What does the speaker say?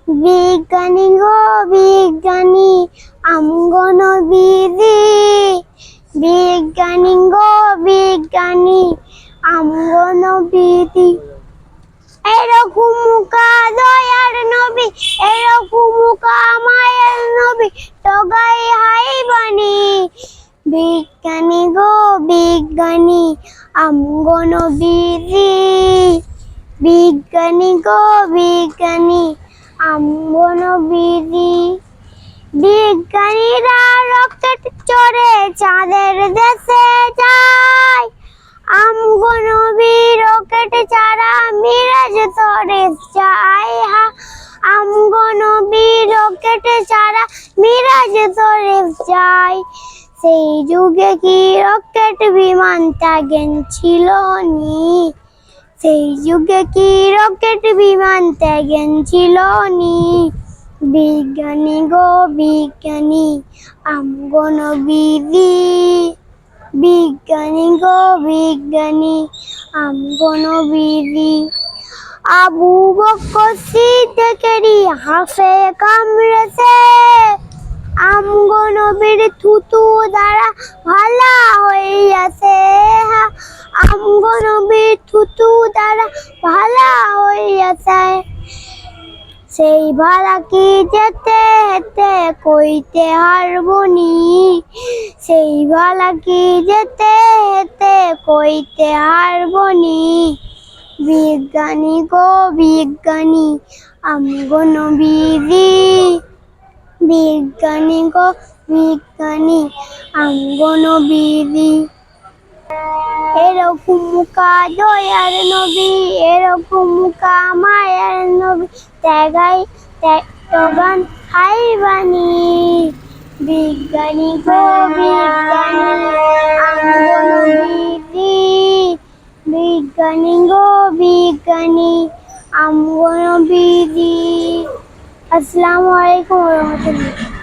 বিজ্ঞানী গো বিজ্ঞানী আমগনবিদি, বিজ্ঞানী গো বিজ্ঞানী আমগনবিদি। এরকম মুখা দয়ার নবী, এরকম মুখা মায়ের নবী, টগাই হাই বাণী। বিজ্ঞানী গো বিজ্ঞানী আমগনবিদি, বিজ্ঞানী গো বিজ্ঞানী আমগনবিদি। বিজ্ঞানীরা রকেট চড়ে চাঁদের দেশে যায়, আমগনবি রকেট ছাড়া মিরাজ তরে যায়। আমগনবি রকেট ছাড়া মিরাজ তরে যায়। সেই যুগে কি রকেট বিমান ত্যাগেন ছিল নি, সেই যুগে কি রকেট বিমান ত্যাগেন ছিল নি। বিজ্ঞানী গো বিজ্ঞানী আমগনবিদি, বিজ্ঞানী গো বিজ্ঞানী আমগনবিদি। আবু বকর সিদ্দিকেরই হাঁফে কামড়েছে, আমগনবির থুতু দ্বারা ভালা হইয়াছে। আমগনবির থুতু দ্বারা ভালা হইয়াছে। সেই ভালা কি যেতে হেতে কইতে হারবনি, সেই ভালা কি যেতে হেতে কইতে হারবনি। বিজ্ঞানী গো বিজ্ঞানী আমগনবিদি, বিজ্ঞানী গো বিজ্ঞানী আমগনবিদি। এরকম মুখা দয়ার নবী, এরকম মুখা মায়ের নবী, ত্যাগাই টগান হাই বাণী। বিজ্ঞানী গো বিজ্ঞানী আমগনবিদি, বিজ্ঞানী গো বিজ্ঞানী আমগনবিদি। আসসালামু আলাইকুম ওয়া রাহমাতুল্লাহ।